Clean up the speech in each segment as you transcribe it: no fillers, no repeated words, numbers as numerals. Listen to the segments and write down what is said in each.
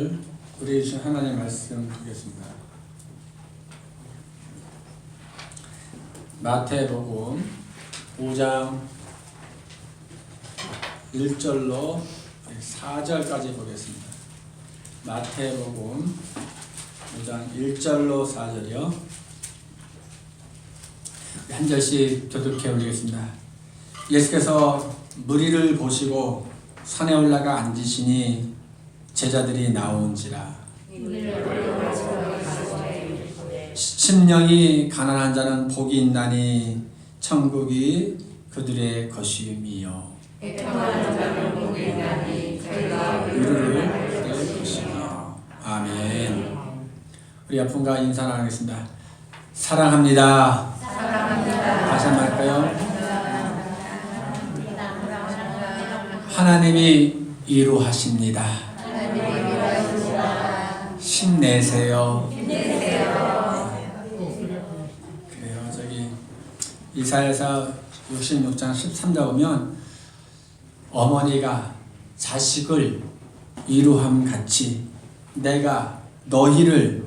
오늘 우리 주신 하나님 말씀 보겠습니다. 마태복음 5장 1절로 4절까지 보겠습니다. 마태복음 5장 1절로 4절이요. 한 절씩 교독해 올리겠습니다. 예수께서 무리를 보시고 산에 올라가 앉으시니 제자들이 나온지라. 심령이 가난한 자는 복이 있나니 천국이 그들의 것이미요. 의를 받을 것이며. 아멘. 우리 아픔과 인사 나누겠습니다. 사랑합니다. 다시 한번 할까요? 하나님이 이루하십니다. 힘내세요. 그래요. 저기 이사야서 66장 13절 보면 어머니가 자식을 이루함 같이 내가 너희를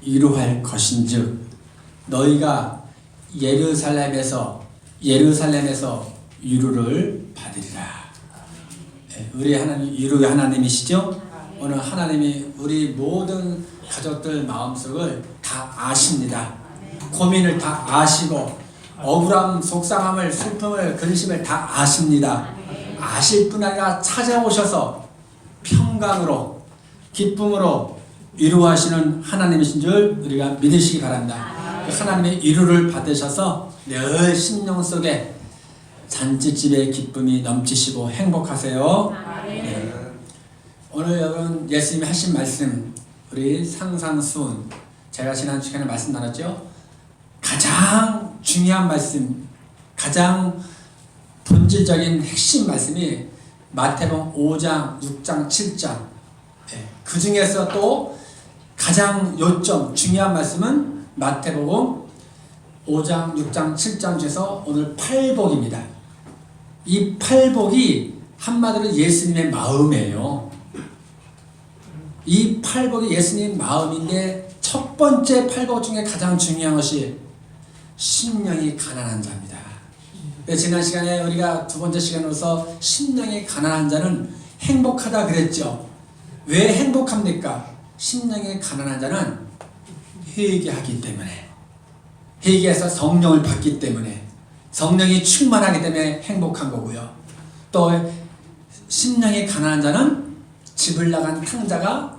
이루할 것인즉 너희가 예루살렘에서 위로를 받으리라. 우리 하나님 위로의 하나님이시죠? 오늘 하나님이 우리 모든 가족들 마음속을 다 아십니다. 고민을 다 아시고 억울함, 속상함을, 슬픔을, 근심을 다 아십니다. 아실 뿐 아니라 찾아오셔서 평강으로 기쁨으로 위로하시는 하나님이신 줄 우리가 믿으시기 바랍니다. 하나님의 위로를 받으셔서 늘 심령 속에 잔치집의 기쁨이 넘치시고 행복하세요. 네. 오늘 여러분 예수님이 하신 말씀 우리 상상수훈 제가 지난 시간에 말씀 나눴죠. 가장 중요한 말씀, 가장 본질적인 핵심 말씀이 마태복음 5장, 6장, 7장. 그 중에서 또 가장 요점 중요한 말씀은 마태복음 5장, 6장, 7장 중에서 오늘 팔복입니다. 이 팔복이 한마디로 예수님의 마음이에요. 이 팔복이 예수님의 마음인데 첫 번째 팔복 중에 가장 중요한 것이 심령이 가난한 자입니다. 지난 시간에 우리가 두 번째 시간으로서 심령이 가난한 자는 행복하다 그랬죠. 왜 행복합니까? 심령이 가난한 자는 회개하기 때문에, 회개해서 성령을 받기 때문에, 성령이 충만하기 때문에 행복한 거고요. 또 심령이 가난한 자는 집을 나간 탕자가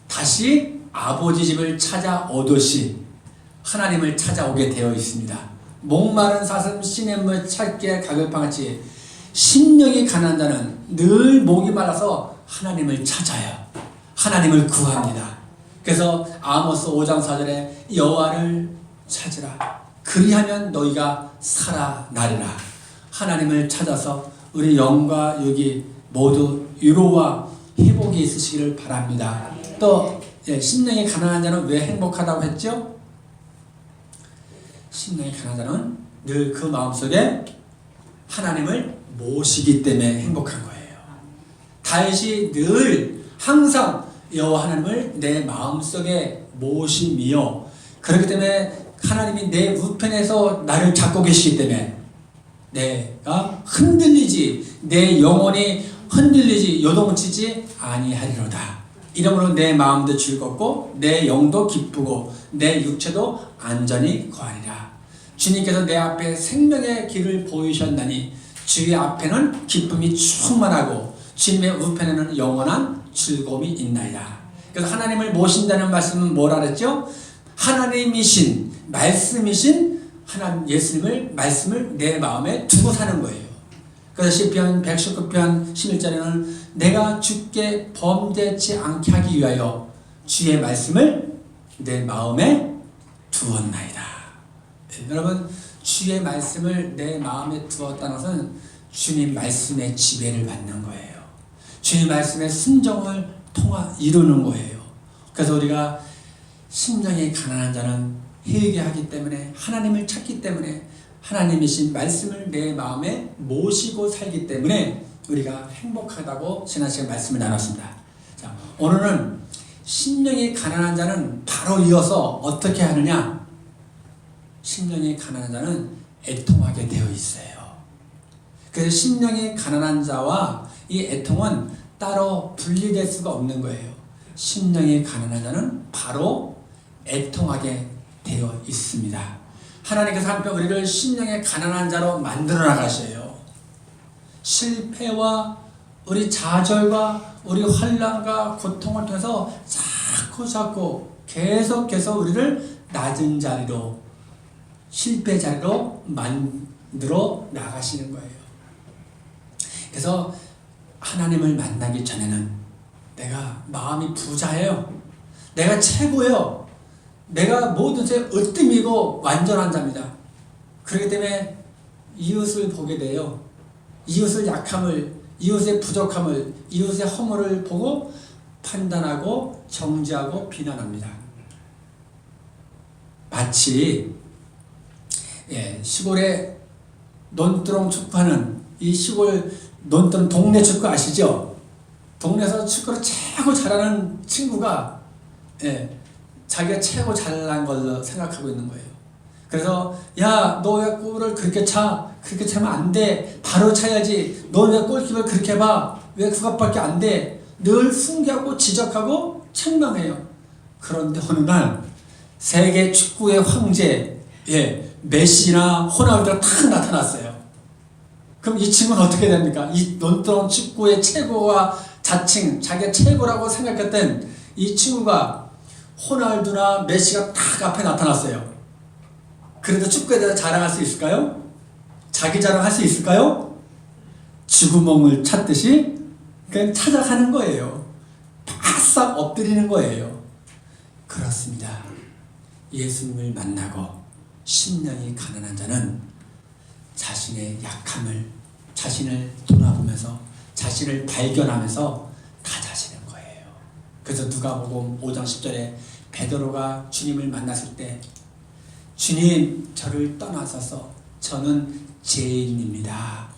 다시 아버지 집을 찾아오듯이 하나님을 찾아오게 되어 있습니다. 목마른 사슴 시냇물 찾기에 가글팡같이 심령이 가난한 자는 늘 목이 말라서 하나님을 찾아요. 하나님을 구합니다. 그래서 아모스 5장 4절에 여호와를 찾으라. 그리하면 너희가 살아나리라. 하나님을 찾아서 우리 영과 육이 모두 위로와 회복이 있으시기를 바랍니다. 또 심령이 가난한 자는 왜 행복하다고 했죠? 심령이 가난한 자는 늘 그 마음속에 하나님을 모시기 때문에 행복한 거예요. 다윗이 늘 항상 여호와 하나님을 내 마음속에 모시며 그렇기 때문에 하나님이 내 우편에서 나를 잡고 계시기 때문에 내가 흔들리지, 내 영혼이 흔들리지 요동치지 아니하리로다. 이러므로 내 마음도 즐겁고 내 영도 기쁘고 내 육체도 안전히 거하리라. 주님께서 내 앞에 생명의 길을 보이셨나니 주의 앞에는 기쁨이 충만하고 주님의 우편에는 영원한 즐거움이 있나이다. 그래서 하나님을 모신다는 말씀은 뭐라 그랬죠? 하나님이신 말씀이신 하나님 예수님을 말씀을 내 마음에 두고 사는 거예요. 그래서 시편 119편 11절에는 내가 주께 범죄치 않게 하기 위하여 주의 말씀을 내 마음에 두었나이다. 여러분 주의 말씀을 내 마음에 두었다는 것은 주님 말씀의 지배를 받는 거예요. 주님 말씀의 순종을 이루는 거예요. 그래서 우리가 심령이 가난한 자는 회개하기 때문에 하나님을 찾기 때문에 하나님이신 말씀을 내 마음에 모시고 살기 때문에 우리가 행복하다고 지난 시간 말씀을 나눴습니다. 자, 오늘은 심령이 가난한 자는 바로 이어서 어떻게 하느냐? 심령이 가난한 자는 애통하게 되어 있어요. 그래서 심령이 가난한 자와 이 애통은 따로 분리될 수가 없는 거예요. 심령이 가난한 자는 바로 애통하게 되어 있습니다. 하나님께서 한편 우리를 심령의 가난한 자로 만들어 나가셔요. 실패와 우리 좌절과 우리 환난과 고통을 통해서 자꾸 계속해서 우리를 낮은 자리로, 실패 자리로 만들어 나가시는 거예요. 그래서 하나님을 만나기 전에는 내가 마음이 부자예요. 내가 최고예요. 내가 모든 제 으뜸이고 완전한 자입니다. 그렇기 때문에 이웃을 보게 돼요. 이웃의 약함을, 이웃의 부족함을, 이웃의 허물을 보고 판단하고 정죄하고 비난합니다. 마치 시골에 논두렁 축구하는 이 시골 논두렁 동네 축구 아시죠? 동네에서 축구를 최고 잘하는 친구가 자기가 최고 잘난 걸로 생각하고 있는 거예요. 그래서 야, 너 왜 골을 그렇게 차? 그렇게 차면 안 돼. 바로 차야지. 너 왜 골키퍼를 그렇게 봐? 왜 그것밖에 안 돼? 늘 훈계하고 지적하고 책망해요. 그런데 어느 날 세계 축구의 황제 메시나 호날두가 탁 나타났어요. 그럼 이 친구는 어떻게 됩니까? 이 논두렁 축구의 최고와 자칭 자기가 최고라고 생각했던 이 친구가 호날두나 메시가 딱 앞에 나타났어요. 그래도 축구에 대해서 자랑할 수 있을까요? 자기 자랑할 수 있을까요? 쥐구멍을 찾듯이 그냥 찾아가는 거예요. 바싹 엎드리는 거예요. 그렇습니다. 예수님을 만나고 심령이 가난한 자는 자신의 약함을, 자신을 돌아보면서 자신을 발견하면서 다져지는 거예요. 그래서 누가복음 5장 10절에 베드로가 주님을 만났을 때 주님, 저를 떠나서서 저는 죄인입니다.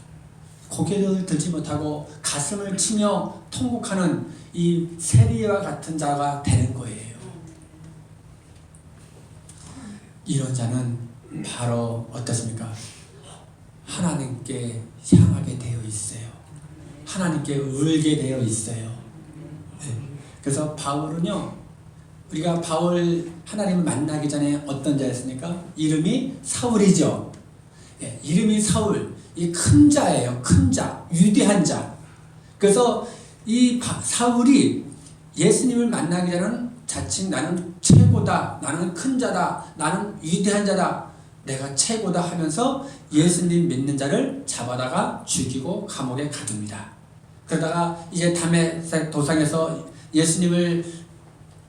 고개를 들지 못하고 가슴을 치며 통곡하는 이 세리와 같은 자가 되는 거예요. 이런 자는 바로 어떻습니까? 하나님께 향하게 되어 있어요. 하나님께 울게 되어 있어요. 그래서 바울은요, 우리가 바울 하나님을 만나기 전에 어떤 자였습니까? 이름이 사울이죠. 이름이 사울, 이 큰 자예요. 큰 자, 위대한 자. 그래서 이 사울이 예수님을 만나기 전에는 자칭 나는 최고다, 나는 큰 자다, 나는 위대한 자다, 내가 최고다 하면서 예수님 믿는 자를 잡아다가 죽이고 감옥에 가둡니다. 그러다가 이제 다메섹 도상에서 예수님을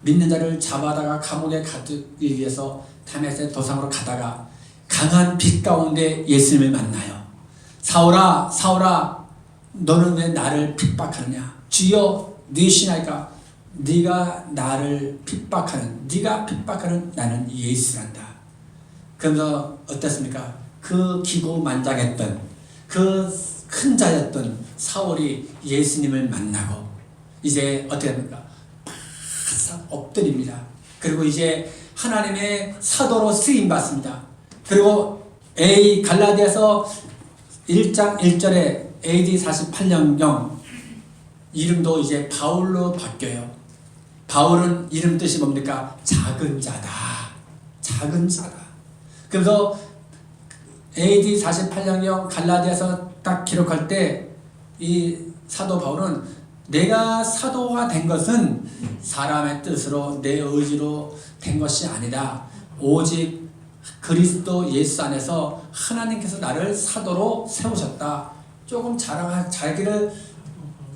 믿는 자를 잡아다가 감옥에 가두기 위해서 다메섹 도상으로 가다가 강한 빛 가운데 예수님을 만나요. 사울아, 사울아, 너는 왜 나를 핍박하느냐? 주여, 네 신하니까 네가 나를 핍박하는, 네가 핍박하는 나는 예수란다. 그러면서 어땠습니까? 그 기고만장했던 그 큰 자였던 사울이 예수님을 만나고 이제 어떻게 합니까? 바싹 엎드립니다. 그리고 이제 하나님의 사도로 쓰임 받습니다. 그리고 갈라디아서 1장 1절에 AD 48년경 이름도 이제 바울로 바뀌어요. 바울은 이름 뜻이 뭡니까? 작은 자다. 작은 자다. 그래서 AD 48년경 갈라디아서 딱 기록할 때 이 사도 바울은 내가 사도가 된 것은 사람의 뜻으로 내 의지로 된 것이 아니다. 오직 그리스도 예수 안에서 하나님께서 나를 사도로 세우셨다. 조금 자기를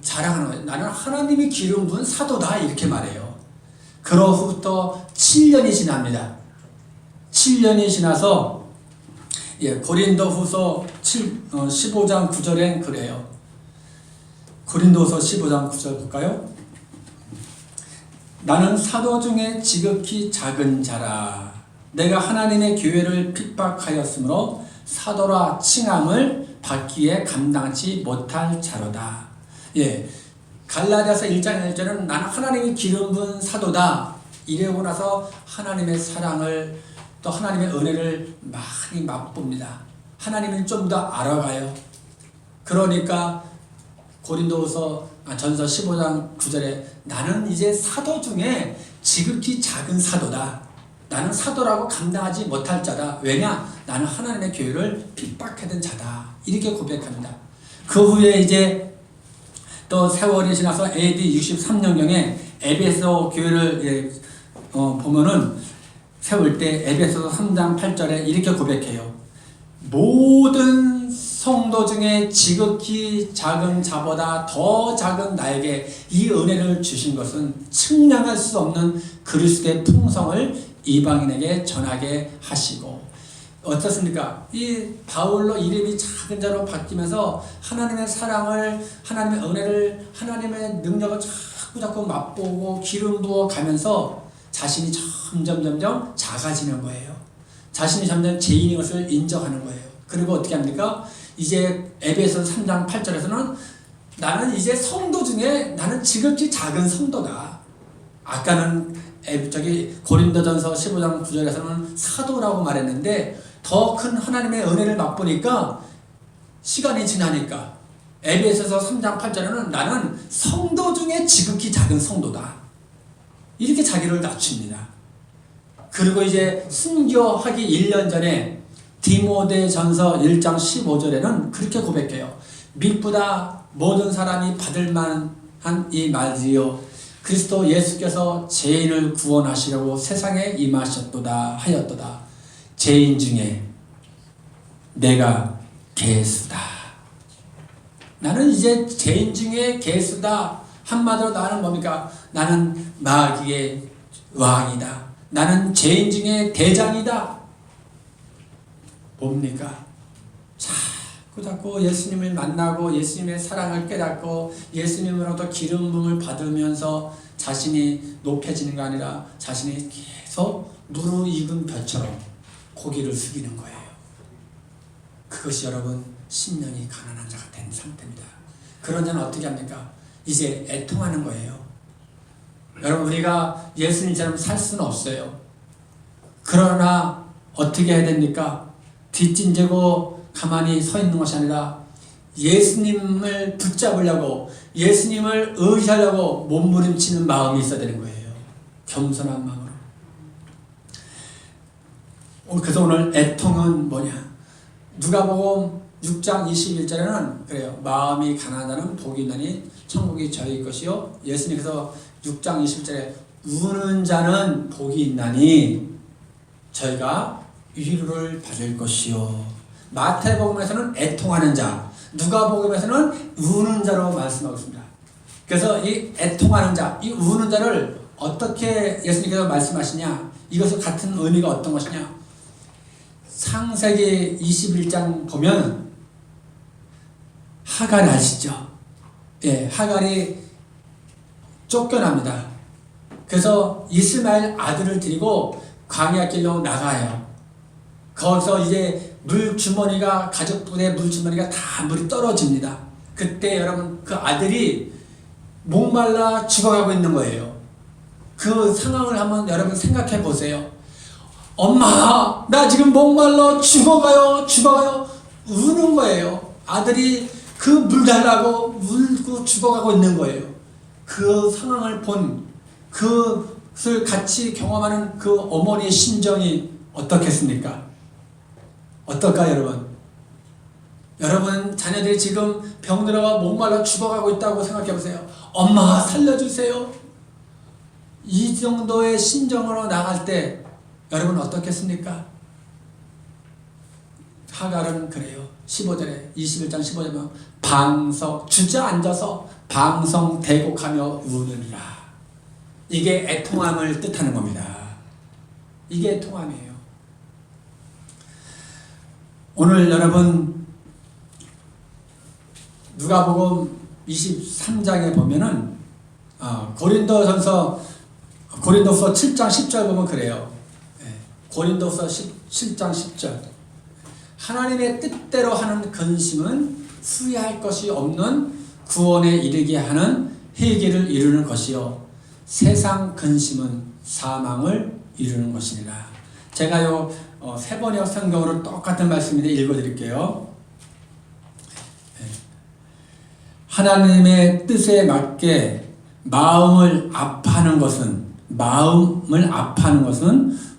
자랑하는 거예요. 나는 하나님이 기름 부은 사도다 이렇게 말해요. 그로부터 7년이 지납니다. 7년이 지나서 고린도후서 15장 9절엔 그래요. 고린도후서 15장 9절 볼까요? 나는 사도 중에 지극히 작은 자라. 내가 하나님의 교회를 핍박하였으므로 사도라 칭함을 받기에 감당치 못할 자로다. 갈라디아서 1장 1절은 나는 하나님이 기름 부은 사도다. 이러고 나서 하나님의 사랑을 또 하나님의 은혜를 많이 맛봅니다. 하나님을 좀 더 알아가요. 그러니까 전서 15장 9절에 나는 이제 사도 중에 지극히 작은 사도다. 나는 사도라고 감당하지 못할 자다. 왜냐? 나는 하나님의 교회를 핍박하던 자다. 이렇게 고백합니다. 그 후에 이제 또 세월이 지나서 AD 63년경에 에베소 교회를 보면은 세울 때 에베소서 3장 8절에 이렇게 고백해요. 모든 성도 중에 지극히 작은 자보다 더 작은 나에게 이 은혜를 주신 것은 측량할 수 없는 그리스도의 풍성을 이방인에게 전하게 하시고. 어떻습니까? 이 바울로 이름이 작은 자로 바뀌면서 하나님의 사랑을, 하나님의 은혜를, 하나님의 능력을 자꾸 맛보고 기름 부어 가면서 자신이 점점 작아지는 거예요. 자신이 점점 죄인인 것을 인정하는 거예요. 그리고 어떻게 합니까? 이제 에베소서 3장 8절에서는 나는 이제 성도 중에 나는 지극히 작은 성도다. 아까는 고린도전서 15장 9절에서는 사도라고 말했는데 더 큰 하나님의 은혜를 맛보니까 시간이 지나니까 에베소서 3장 8절에는 나는 성도 중에 지극히 작은 성도다. 이렇게 자기를 낮춥니다. 그리고 이제 순교하기 1년 전에 디모데전서 1장 15절에는 그렇게 고백해요. 미쁘다 모든 사람이 받을 만한 이 말이요 그리스도 예수께서 죄인을 구원하시려고 세상에 임하셨도다 하였도다. 죄인 중에 내가 개수다. 나는 이제 죄인 중에 개수다. 한마디로 나는 뭡니까? 나는 마귀의 왕이다. 나는 죄인 중에 대장이다. 뭡니까? 자꾸 예수님을 만나고 예수님의 사랑을 깨닫고 예수님으로부터 기름 부음을 받으면서 자신이 높여지는 게 아니라 자신이 계속 무르익은 벼처럼 고개를 숙이는 거예요. 그것이 여러분 심령이 가난한 자가 된 상태입니다. 그런 자는 어떻게 합니까? 이제 애통하는 거예요. 여러분 우리가 예수님처럼 살 수는 없어요. 그러나 어떻게 해야 됩니까? 뒷짐지고 가만히 서 있는 것이 아니라 예수님을 붙잡으려고 예수님을 의지하려고 몸부림치는 마음이 있어야 되는 거예요. 겸손한 마음으로. 그래서 오늘 애통은 뭐냐? 누가복음 6장 21절에는 그래요. 마음이 가난한 자는 복이 있나니 천국이 저희 것이요. 예수님께서 6장 21절에 우는 자는 복이 있나니 저희가 위로를 받을 것이요. 마태복음에서는 애통하는 자, 누가복음에서는 우는 자로 말씀하고 있습니다. 그래서 이 애통하는 자, 이 우는 자를 어떻게 예수님께서 말씀하시냐? 이것과 같은 의미가 어떤 것이냐? 창세기 21장 보면 하갈 아시죠? 예, 하갈이 쫓겨납니다. 그래서 이스마엘 아들을 데리고 광야 길로 나가요. 거기서 이제 물주머니가 가족분의 물주머니가 다 물이 떨어집니다. 그때 여러분 그 아들이 목말라 죽어가고 있는 거예요. 그 상황을 한번 여러분 생각해 보세요. 엄마 나 지금 목말라 죽어가요 우는 거예요. 아들이 그 물 달라고 울고 죽어가고 있는 거예요. 그 상황을 본 그것을 같이 경험하는 그 어머니의 심정이 어떻겠습니까? 어떨까요, 여러분? 여러분 자녀들이 지금 병들어가 목말라 죽어가고 있다고 생각해 보세요. 엄마 살려주세요. 이 정도의 심정으로 나갈 때 여러분 어떻겠습니까? 하갈은 그래요. 15절에 21장 15절에 보면 주저앉아서 방성 대곡하며 우느니라. 이게 애통함을 뜻하는 겁니다. 이게 애통함이에요. 오늘 여러분 누가복음 23장에 보면은 고린도서 7장 10절 보면 그래요. 고린도서 7장 10절 하나님의 뜻대로 하는 근심은 후회할 것이 없는 구원에 이르게 하는 회개를 이루는 것이요 세상 근심은 사망을 이루는 것이니라. 제가요 세번역 성경으로 똑같은 말씀인데 읽어드릴게요. 하나님의 뜻에 맞게 마음을 아파하는 것은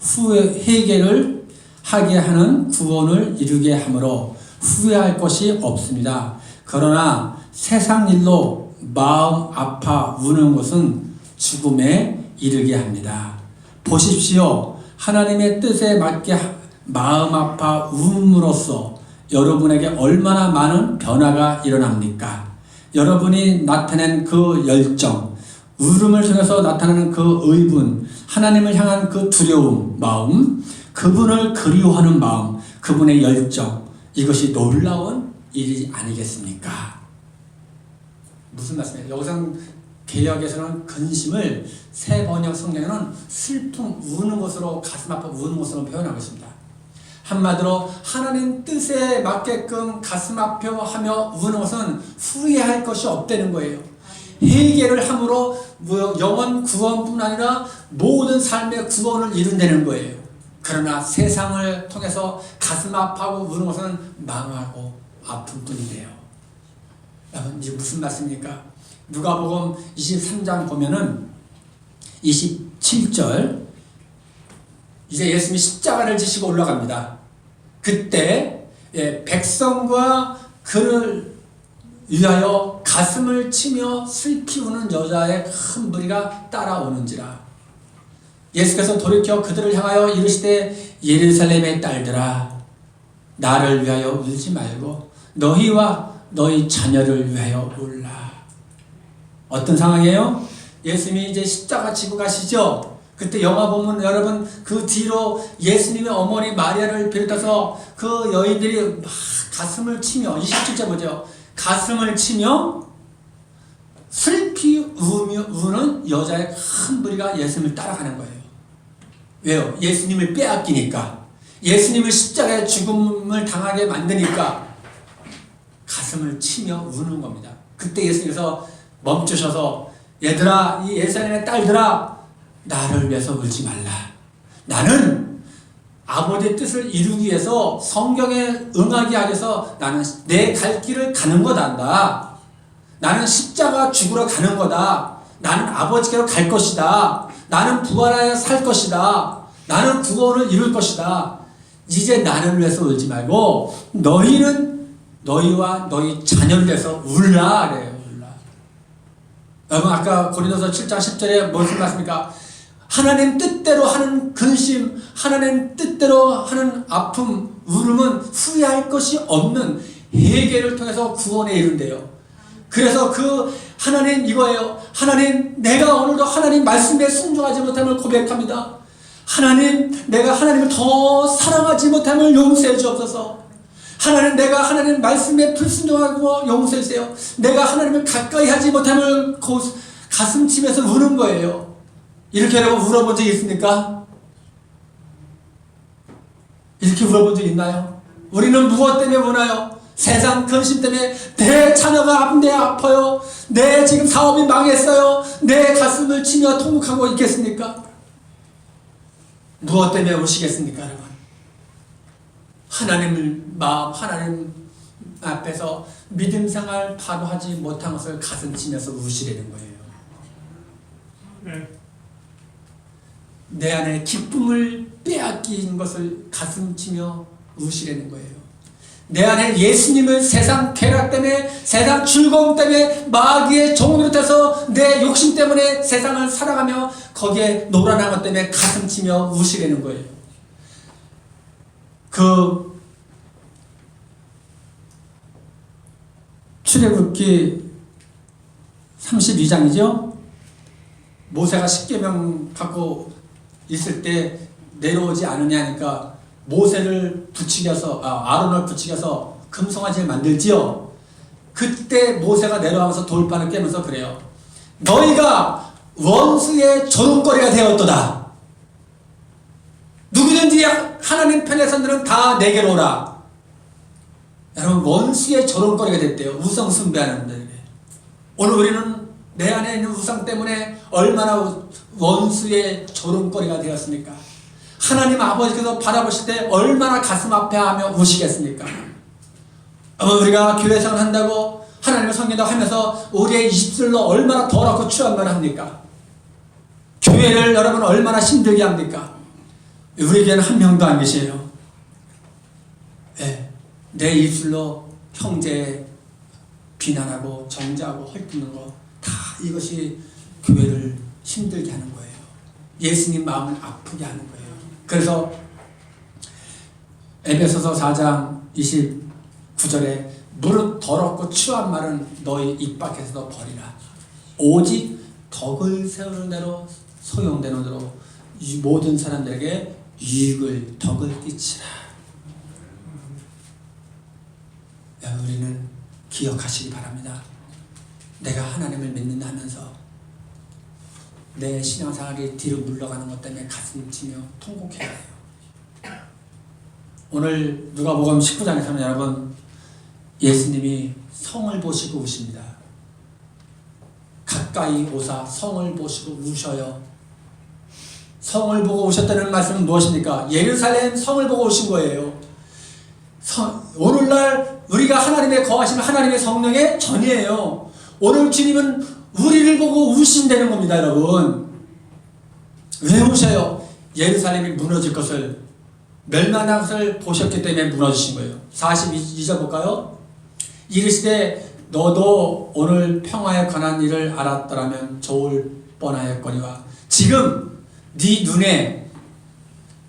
후회 회개를 하게 하는 구원을 이루게 하므로 후회할 것이 없습니다. 그러나 세상 일로 마음 아파 우는 것은 죽음에 이르게 합니다. 보십시오. 하나님의 뜻에 맞게 마음 아파 울음으로써 여러분에게 얼마나 많은 변화가 일어납니까? 여러분이 나타낸 그 열정, 울음을 통해서 나타나는 그 의분, 하나님을 향한 그 두려움 마음, 그분을 그리워하는 마음, 그분의 열정, 이것이 놀라운 일이 아니겠습니까? 무슨 말씀이에요? 여기서 개역에서는 근심을, 새 번역 성경에는 슬픔, 우는 것으로, 가슴 아파 우는 것으로 표현하고 있습니다. 한마디로 하나님 뜻에 맞게끔 가슴 아파하며 우는 것은 후회할 것이 없다는 거예요. 회개를 함으로 영원 구원뿐 아니라 모든 삶의 구원을 이룬다는 거예요. 그러나 세상을 통해서 가슴 아파하고 우는 것은 망하고 아픔뿐이래요. 여러분, 이게 무슨 말씀입니까? 누가복음 23장 보면은 27절, 이제 예수님이 십자가를 지시고 올라갑니다. 그때 백성과 그를 위하여 가슴을 치며 슬피 우는 여자의 큰 무리가 따라오는지라. 예수께서 돌이켜 그들을 향하여 이르시되 예루살렘의 딸들아, 나를 위하여 울지 말고 너희와 너희 자녀를 위하여 울라. 어떤 상황이에요? 예수님이 이제 십자가 지고 가시죠. 그때 영화 보면 여러분 그 뒤로 예수님의 어머니 마리아를 비롯해서 그 여인들이 막 가슴을 치며, 27절 보죠. 가슴을 치며 슬피 우는 여자의 큰 무리가 예수님을 따라가는 거예요. 왜요? 예수님을 빼앗기니까, 예수님을 십자가에 죽음을 당하게 만드니까 가슴을 치며 우는 겁니다. 그때 예수님께서 멈추셔서 얘들아, 이 예루살렘의 딸들아, 나를 위해서 울지 말라. 나는 아버지의 뜻을 이루기 위해서, 성경에 응하기 위해서 나는 내 갈 길을 가는 거단다. 나는 십자가 죽으러 가는 거다. 나는 아버지께로 갈 것이다. 나는 부활하여 살 것이다. 나는 구원을 이룰 것이다. 이제 나를 위해서 울지 말고 너희는 너희와 너희 자녀를 위해서 울라 그래요. 울라. 여러분 아까 고린도서 7장 10절에 무슨 말씀입니까? 하나님 뜻대로 하는 근심, 하나님 뜻대로 하는 아픔, 울음은 후회할 것이 없는 회개를 통해서 구원에 이른대요. 그래서 그 하나님 이거예요. 하나님, 내가 오늘도 하나님 말씀에 순종하지 못함을 고백합니다. 하나님, 내가 하나님을 더 사랑하지 못함을 용서해 주옵소서. 하나님, 내가 하나님 말씀에 불순종하고 용서해 주세요. 내가 하나님을 가까이 하지 못함을 가슴 치면서 우는 거예요. 이렇게 여러분 울어본 적 있습니까? 이렇게 울어본 적 있나요? 우리는 무엇 때문에 우나요? 세상 근심 때문에 내 자녀가 내 아파요. 내 지금 사업이 망했어요. 내 가슴을 치며 통곡하고 있겠습니까? 무엇 때문에 우시겠습니까, 여러분? 하나님을 마음, 하나님 앞에서 믿음 생활 바로 하지 못한 것을 가슴 치면서 우시려는 거예요. 내 안에 기쁨을 빼앗긴 것을 가슴 치며 우시려는 거예요. 내 안에 예수님을 세상 쾌락 때문에, 세상 즐거움 때문에, 마귀의 종으로 돼서 내 욕심 때문에 세상을 살아가며 거기에 놀아난 것 때문에 가슴 치며 우시려는 거예요. 그 출애굽기 32장이죠. 모세가 십계명 받고 있을 때 내려오지 않으냐니까 모세를 부추겨서, 아론을 부추겨서 금송아지를 만들지요. 그때 모세가 내려와서 돌판을 깨면서 그래요. 너희가 원수의 조롱거리가 되었도다. 누구든지 하나님 편에 선들은 다 내게로 오라. 여러분, 원수의 조롱거리가 됐대요. 우상숭배하는 분들에게. 오늘 우리는 내 안에 있는 우상 때문에 얼마나 원수의 조롱거리가 되었습니까? 하나님 아버지께서 바라보실 때 얼마나 가슴 아파하며 우시겠습니까? 우리가 교회 생활 한다고 하나님의 성경다고 하면서 우리의 입술로 얼마나 더럽고 추한 말 합니까? 교회를 여러분 얼마나 힘들게 합니까? 우리에게는 한 명도 안 계세요. 네, 내 입술로 형제 비난하고 정죄하고 헐뜯는 거 다 이것이 교회를 힘들게 하는 거예요. 예수님 마음을 아프게 하는 거예요. 그래서 에베소서 4장 29절에 무릇 더럽고 추한 말은 너희 입 밖에서도 버리라. 오직 덕을 세우는 대로 소용되는 대로 모든 사람들에게 유익을 덕을 끼치라. 우리는 기억하시기 바랍니다. 내가 하나님을 믿는다면서 내 신앙생활이 뒤로 물러가는 것 때문에 가슴 치며 통곡해야 해요. 오늘 누가복음 19장에서는 여러분 예수님이 성을 보시고 우십니다. 가까이 오사 성을 보시고 우셔요. 성을 보고 오셨다는 말씀은 무엇입니까? 예루살렘 성을 보고 오신 거예요. 오늘날 우리가 하나님의 거하시는 하나님의 성령의 전이에요. 오늘 주님은 우리를 보고 우신다는 겁니다, 여러분. 왜 우셔요? 예루살렘이 무너질 것을, 멸망할 것을 보셨기 때문에 무너지신 거예요. 42절 볼까요? 이르시되 너도 오늘 평화에 관한 일을 알았더라면 좋을 뻔하였거니와 지금 네 눈에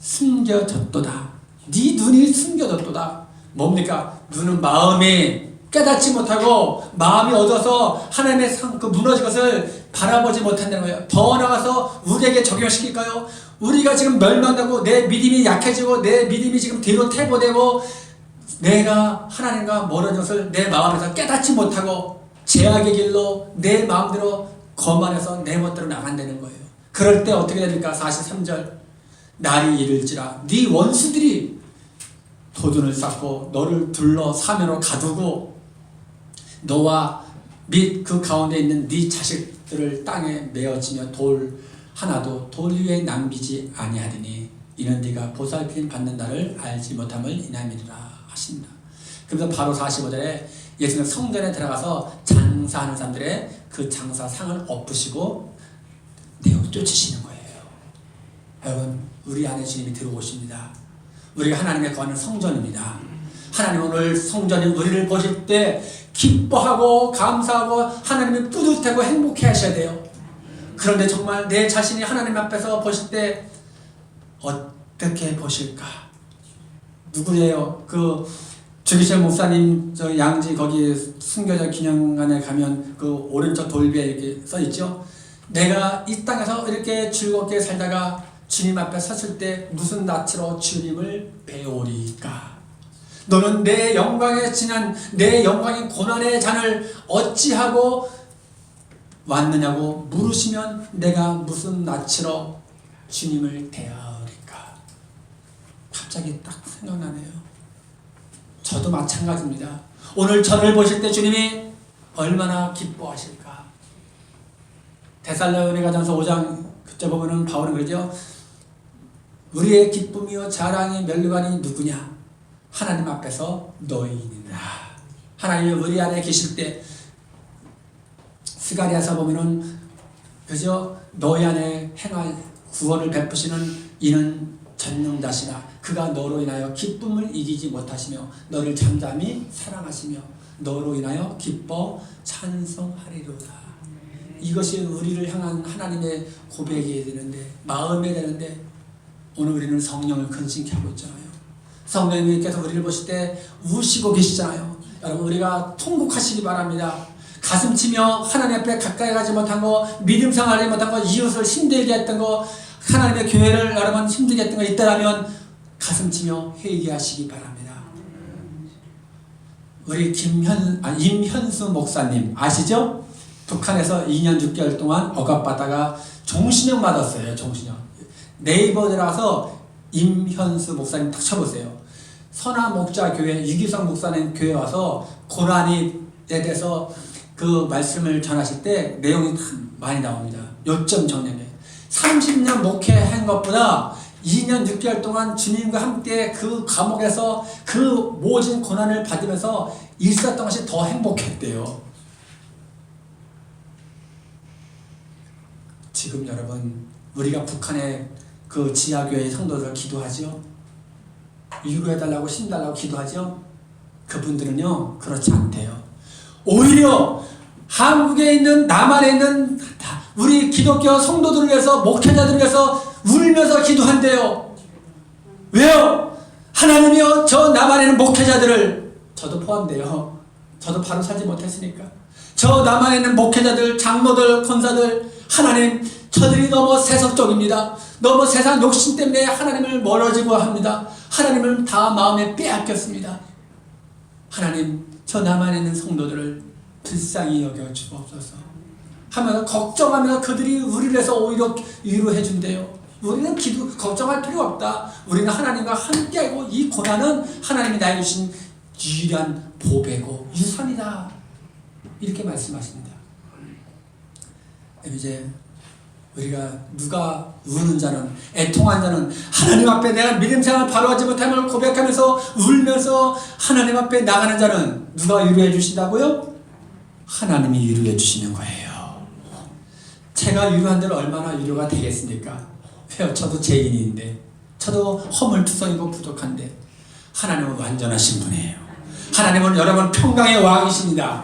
숨겨졌도다. 네 눈이 숨겨졌도다. 뭡니까? 눈은 마음이 깨닫지 못하고 마음이 어두워서 하나님의 그 무너진 것을 바라보지 못한다는 거예요. 더 나아가서 우리에게 적용시킬까요? 우리가 지금 멸망되고 내 믿음이 약해지고 내 믿음이 지금 뒤로 퇴보되고 내가 하나님과 멀어진 것을 내 마음에서 깨닫지 못하고 죄악의 길로 내 마음대로 거만해서 내 멋대로 나간다는 거예요. 그럴 때 어떻게 됩니까? 43절 날이 이를지라 네 원수들이 도둔을 쌓고 너를 둘러 사면으로 가두고 너와 및 그 가운데 있는 네 자식들을 땅에 메어지며 돌 하나도 돌 위에 남기지 아니하리니 이는 네가 보살핌 받는 날을 알지 못함을 인함이리라 하신다. 그래서 바로 45절에 예수는 성전에 들어가서 장사하는 사람들의 그 장사상을 엎으시고 내어 쫓으시는 거예요. 여러분 우리 안에 주님이 들어오십니다. 우리가 하나님의 거하는 성전입니다. 하나님 오늘 성전이 우리를 보실 때 기뻐하고 감사하고 하나님이 뿌듯하고 행복해 하셔야 돼요. 그런데 정말 내 자신이 하나님 앞에서 보실 때 어떻게 보실까? 누구예요? 그 주기철 목사님 저 양지 거기 순교자 기념관에 가면 그 오른쪽 돌비에 이렇게 써 있죠. 내가 이 땅에서 이렇게 즐겁게 살다가 주님 앞에 섰을 때 무슨 낯으로 주님을 배우리까? 너는 내 영광에 지난 내 영광의 고난의 잔을 어찌하고 왔느냐고 물으시면 내가 무슨 낯으로 주님을 대하리까? 갑자기 딱 생각나네요. 저도 마찬가지입니다. 오늘 저를 보실 때 주님이 얼마나 기뻐하실까? 데살로니가전서 5장 그때 보면은 바울은 그러죠. 우리의 기쁨이요 자랑이 멸류관이 누구냐? 하나님 앞에서 너희니라. 하나님이 우리 안에 계실 때 스가랴서 보면은 그죠? 너희 안에 행할 구원을 베푸시는 이는 전능자시나 그가 너로 인하여 기쁨을 이기지 못하시며 너를 잠잠히 사랑하시며 너로 인하여 기뻐 찬송하리로다. 이것이 우리를 향한 하나님의 고백이 되는데 마음에 되는데 오늘 우리는 성령을 근심케 하고 있잖아요. 성령님께서 우리를 보실 때 우시고 계시잖아요. 여러분 우리가 통곡하시기 바랍니다. 가슴 치며 하나님 앞에 가까이 가지 못한 거, 믿음 생활하지 못한 거, 이웃을 힘들게 했던 거, 하나님의 교회를 여러분 힘들게 했던 거 있다면 가슴 치며 회개하시기 바랍니다. 우리 임현수 목사님 아시죠? 북한에서 2년 6개월 동안 억압받다가 종신형 받았어요. 종신형. 네이버 들어가서 임현수 목사님 딱 쳐보세요. 선화 목자 교회 유기성 목사님 교회 와서 고난에 대해서 그 말씀을 전하실 때 내용이 많이 나옵니다. 요점 정리해. 30년 목회한 것보다 2년 6개월 동안 주님과 함께 그 감옥에서 그 모진 고난을 받으면서 있었던 것이 더 행복했대요. 지금 여러분, 우리가 북한의 그 지하교회 성도들 기도하죠? 위로해달라고 신달라고 기도하죠? 그분들은요 그렇지 않대요. 오히려 한국에 있는, 남한에 있는 우리 기독교 성도들을 위해서, 목회자들을 위해서 울면서 기도한대요. 왜요? 하나님이요, 저 남한에 있는 목회자들을, 저도 포함돼요. 저도 바로 살지 못했으니까. 저 남한에 있는 목회자들, 장로들, 권사들, 하나님, 저들이 너무 세속적입니다. 너무 세상 욕심 때문에 하나님을 멀어지고 합니다. 하나님을 다 마음에 빼앗겼습니다. 하나님, 저 남한에 있는 성도들을 불쌍히 여겨 주옵소서 하면서 걱정하면서 그들이 우리를 위해서 오히려 위로해 준대요. 우리는 걱정할 필요 없다. 우리는 하나님과 함께하고 이 고난은 하나님이 나에게 주신 유일한 보배고 유산이다. 이렇게 말씀하십니다. 이제 우리가 누가 우는 자는, 애통한 자는 하나님 앞에 내가 믿음 생활 바로 하지 못함을 고백하면서 울면서 하나님 앞에 나가는 자는 누가 위로해 주신다고요? 하나님이 위로해 주시는 거예요. 제가 위로한 대로 얼마나 위로가 되겠습니까? 왜요? 저도 죄인인데, 저도 허물투성이고 부족한데, 하나님은 완전하신 분이에요. 하나님은 여러분 평강의 왕이십니다.